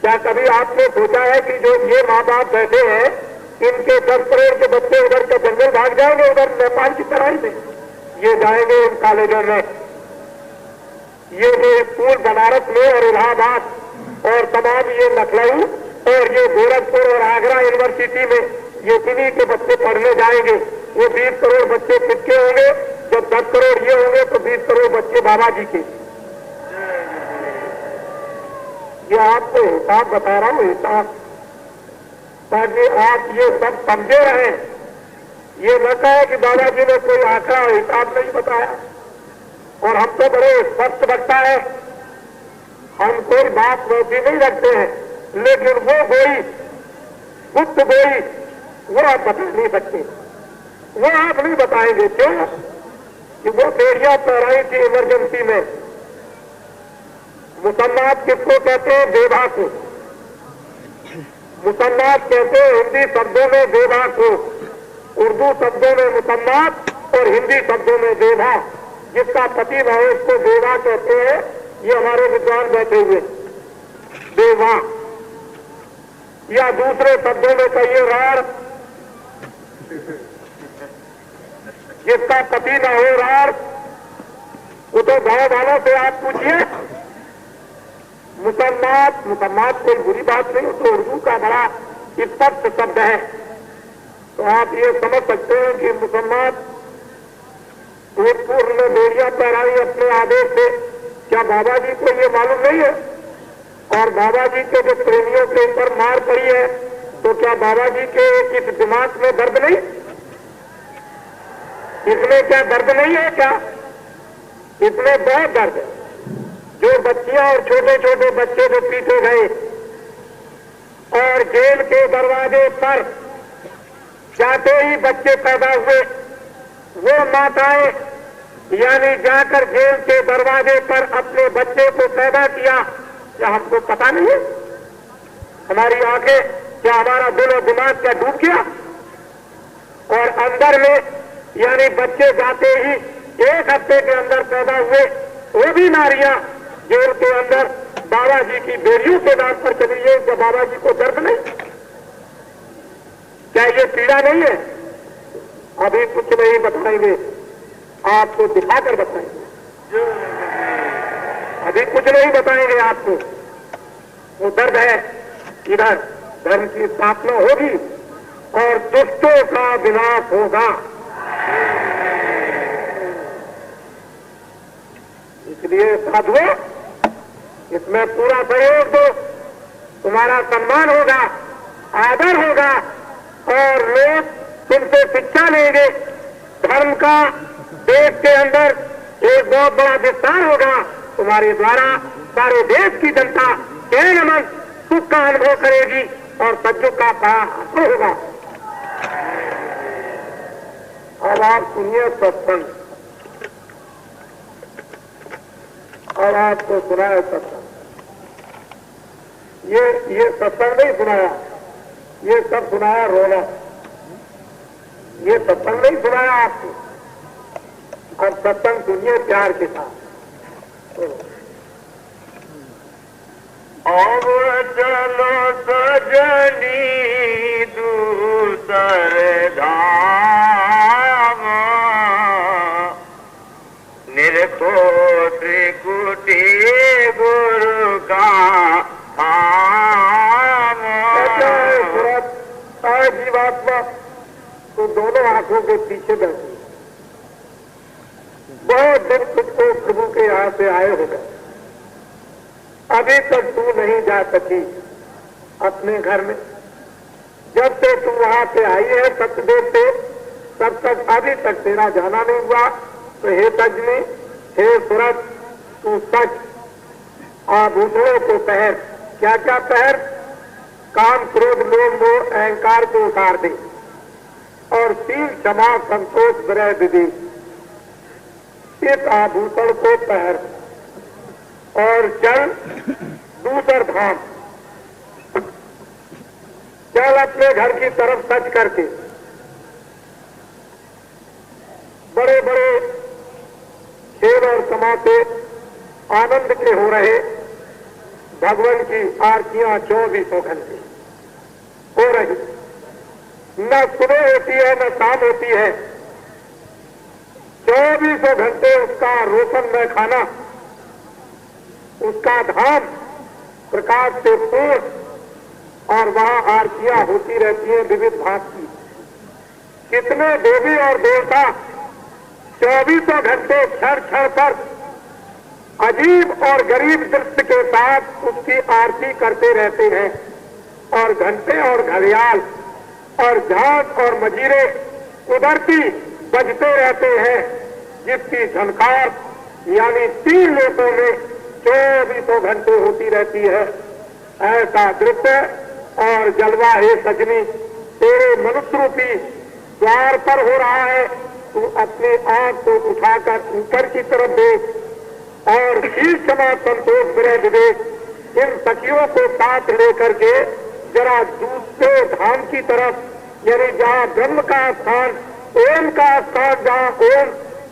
क्या कभी आपने सोचा है कि जो ये माँ बाप बैठे हैं इनके 10 करोड़ के बच्चे उधर के जंगल भाग जाएंगे, उधर नेपाल की तराई में ये जाएंगे इन कॉलेजों में। ये जो स्कूल बनारस में और इलाहाबाद और तमाम ये लखनऊ और ये गोरखपुर और आगरा यूनिवर्सिटी में ये किन्हीं के बच्चे पढ़ने जाएंगे। वो 20 करोड़ बच्चे किसके होंगे? जब 10 करोड़ ये होंगे तो 20 करोड़ बच्चे बाबा जी के। ये आपको हिसाब बता रहा हूं, हिसाब, ताकि आप ये सब समझे रहें। ये न कहे कि बाबा जी ने कोई आंकड़ा हिसाब नहीं बताया। और हम तो बड़े स्पष्ट वक्ता है, हम कोई बात वैसी नहीं रखते हैं, लेकिन वो गोई, गुप्त गोई, वो आप बता नहीं सकते। वो आप नहीं बताएंगे। क्यों? कि वो बेड़ियां तैराई थी इमरजेंसी में। मुसन्नात किसको कहते हैं? देवा को। मुसन्नात कहते हैं हिंदी शब्दों में देवा को, उर्दू शब्दों में मुसन्नात और हिंदी शब्दों में देवा। जिसका पति न हो उसको देवा कहते हैं। ये हमारे विद्वान बैठे हुए देवा, या दूसरे शब्दों में कहिए रार। जिसका पति न हो रार, वो तो गांव वालों से आप पूछिए। मुसन्नात, मुसन्नात कोई बुरी बात नहीं, तो उर्दू का बड़ा स्पष्ट शब्द है। तो आप ये समझ सकते हैं कि मुसन्नात जोधपुर ने बेड़ियां तैराई अपने आदेश से। क्या बाबा जी को ये मालूम नहीं है? और बाबा जी के जो प्रेमियों के ऊपर मार पड़ी है, तो क्या बाबा जी के इस दिमाग में दर्द नहीं? इसमें क्या दर्द नहीं है? क्या इसमें बहुत दर्द है। जो बच्चियां और छोटे छोटे बच्चे जो पीटे गए और जेल के दरवाजे पर जाते ही बच्चे पैदा हुए, वो माताएं यानी जाकर जेल के दरवाजे पर अपने बच्चे को पैदा किया, क्या हमको पता नहीं है? हमारी आंखें, क्या हमारा दिल और दिमाग क्या डूब गया? और अंदर में यानी बच्चे जाते ही 1 हफ्ते के अंदर पैदा हुए, वो भी नारियां जेल के अंदर बाबा जी की बेड़ियों के नाम पर चली गई। क्या बाबा जी को दर्द नहीं? क्या ये पीड़ा नहीं है? अभी कुछ नहीं बताएंगे, आपको दिखाकर बताएंगे। अभी कुछ नहीं बताएंगे आपको। वो दर्द है। इधर धर्म की स्थापना होगी और दुष्टों का विनाश होगा। इसलिए साधुओं, इसमें पूरा सहयोग दो, तुम्हारा सम्मान होगा, आदर होगा और लोग तुमसे शिक्षा लेंगे। धर्म का देश के अंदर एक बहुत बड़ा विस्तार होगा। तुम्हारे द्वारा सारे देश की जनता जय नमन सुख का अनुभव करेगी और सज्जों का बड़ा असर होगा। अब आप सुनिए सत्संग। और आपको सुनाया सत्संग। ये सत्संग नहीं सुनाया, ये सब सुनाया रोना। ये सत्संग नहीं सुनाया आपको। और सत्संग सुनिए प्यार के साथ। अब चलो सजनी दूसर धाम, निरखो त्रिकुटी गुरु का धाम। जीवात्मा तो दोनों आंखों के पीछे बैठी, बहुत दिन तुझको प्रभु के यहाँ से आए हो गए, अभी तक तू नहीं जा सकी अपने घर में। जब से तू वहां से आई है सत्यदेव से, तब तक अभी तक तेरा जाना नहीं हुआ। तो हे तजनी, हे सूरत, तू सच आभूषणों को पहर। क्या क्या पहर? काम, क्रोध, लोभ, मोह, अहंकार को उतार दे और शील, क्षमा, संतोष, विनय, विवेक, इस आभूषण को पहर और चल दूसर धाम। चल अपने घर की तरफ सच करके। बड़े बड़े खेल और तमाशे आनंद के हो रहे, भगवान की आरतियां 24 घंटे हो रही, न सुबह होती है न शाम होती है, 24 घंटे उसका रोशन में खाना, उसका धाम प्रकाश से पूर्ण, और वहां आरतियां होती रहती हैं विविध भांत की। कितने देवी और देवता 24 घंटे क्षण क्षण पर अजीब और गरीब दृश्य के साथ उसकी आरती करते रहते हैं, और घंटे और घड़ियाल और झांझ और मजीरे कुदरती बजते रहते हैं, जिसकी झनकार यानी 3 लोगों में 24 घंटे होती रहती है। ऐसा दृश्य और जलवा है सजनी तेरे मनुष्य रूपी द्वार पर हो रहा है। तू अपनी आंख को उठाकर ऊपर की तरफ देख और शीर्ष समा संतोष विरह देख। इन सखियों को साथ लेकर के जरा दूसरे धाम की तरफ, यानी जहाँ ब्रह्म का स्थान, ओम का स्थान, जहाँ ओम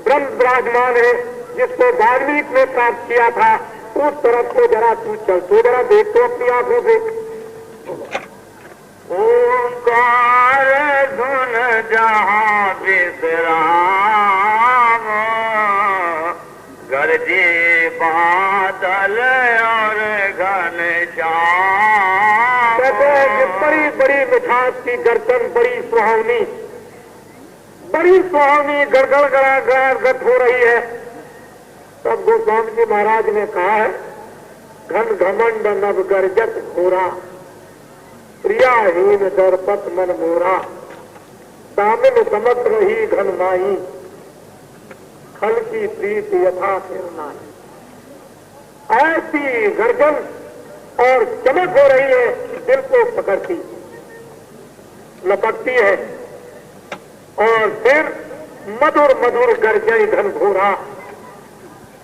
ब्रह्म विराजमान है, जिसको वाल्मीकि ने प्राप्त किया था, उस तरफ को जरा तू चल। तो जरा देख तो अपनी आंखों से। ओंकार धुन जहाँ विश्राम, गरजे बादल और घनश्याम। कहते हैं कि बड़ी बड़ी मिठास की गर्दन बड़ी सुहावनी गड़गड़ गड़गड़ हो रही है। तब गोस्वामी जी महाराज ने कहा है, घन घमंड नभ गर्जत घोरा, प्रियाहीन दरपत मन मोरा, दामिन समक रही घन माही, खल की प्रीत यथा फिर नाही। ऐसी गर्जन और चमक हो रही है, दिल को पकड़ती, लपकती है, और फिर मधुर मधुर गर्जई घन घोरा।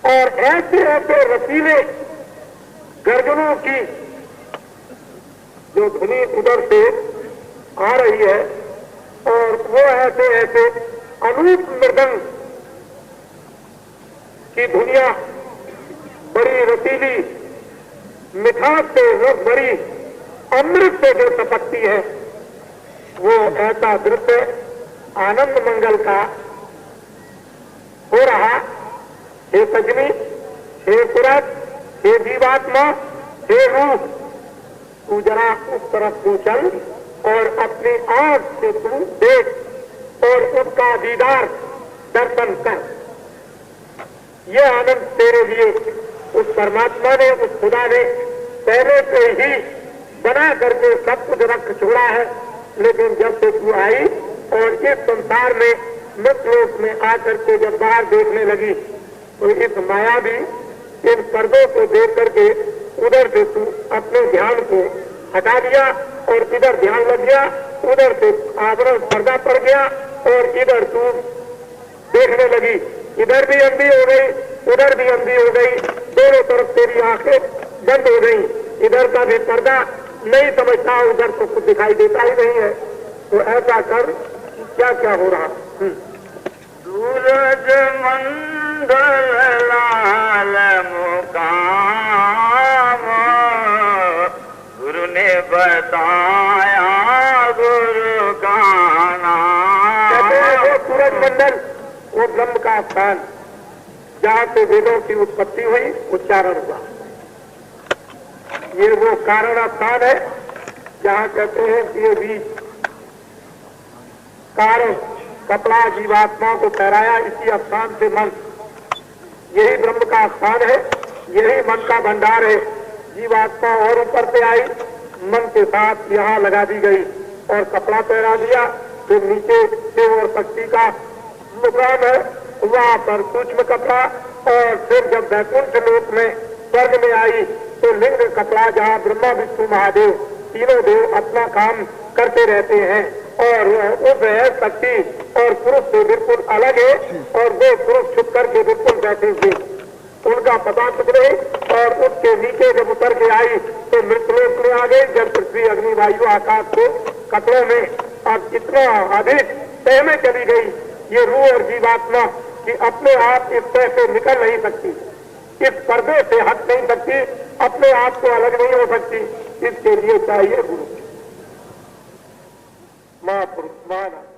और ऐसे ऐसे रसीले गर्जनों की जो धुनी उधर से आ रही है, और वो ऐसे ऐसे अनूप मृदंग की धुनिया बड़ी रसीली मिठास से रस भरी अमृत से जो टपकती है, वो ऐसा दृश्य आनंद मंगल का हो रहा। हे सजनी, हे पुरख, हे जीवात्मा, हे रूह, तू जरा उस तरफ तू चल और अपनी आंख से तू देख और उसका दीदार दर्शन कर। ये आनंद तेरे लिए उस परमात्मा ने, उस खुदा ने पहले से ही बना करके सब कुछ रख छोड़ा है। लेकिन जब से तू आई और इस संसार में मृतलोक में आकर के जब बाहर देखने लगी, तो इस माया भी इन पर्दों को देख करके उधर से तू अपने ध्यान को हटा दिया और इधर ध्यान लग गया, उधर से आवरण पर्दा पड़ गया और इधर तू देखने लगी। इधर भी अंधी हो गई, उधर भी अंधी हो गई, दोनों तरफ तेरी आंखें बंद हो गई। इधर का भी पर्दा नहीं समझता, उधर तो कुछ दिखाई देता ही नहीं है। तो ऐसा कर, क्या क्या हो रहा। सूरज मंडल लाल मुकाम, गुरु ने बताया गुरु का नाम। कहते हैं वो सूरज मंडल, वो ब्रह्म का स्थान, जहाँ से वेदों की उत्पत्ति हुई, उच्चारण हुआ। ये वो कारण स्थान है जहाँ कहते हैं कि ये बीज कारण कपड़ा जीवात्मा को ठहराया, इसी स्थान से मन, यही ब्रह्म का स्थान है, यही मन का भंडार है। जीवात्मा और ऊपर से आई, मन के साथ यहाँ लगा दी गई और कपड़ा पहरा दिया। फिर नीचे शिव और शक्ति का मुकाम है, वहाँ पर सूक्ष्म कपड़ा। और फिर जब वैकुंठ लोक में स्वर्ग में आई तो लिंग कपड़ा, जहाँ ब्रह्मा विष्णु महादेव तीनों देव अपना काम करते रहते हैं। और उस शक्ति और पुरुष से बिल्कुल अलग है, और वो पुरुष छुप करके बिल्कुल बैठे हुए, उनका पता कुछ नहीं। और उसके नीचे जब उतर के आई तो मृतलोक में आ गई, जब पृथ्वी अग्नि वायु आकाश को कपड़ों में और इतना अधिक तह में चली गई ये रूह और जीवात्मा कि अपने आप इस तह से निकल नहीं सकती, इस पर्दे से हट नहीं सकती। अपने आप को अलग नहीं हो सकती, इसके लिए चाहिए गुरु। महापुरुष महाराज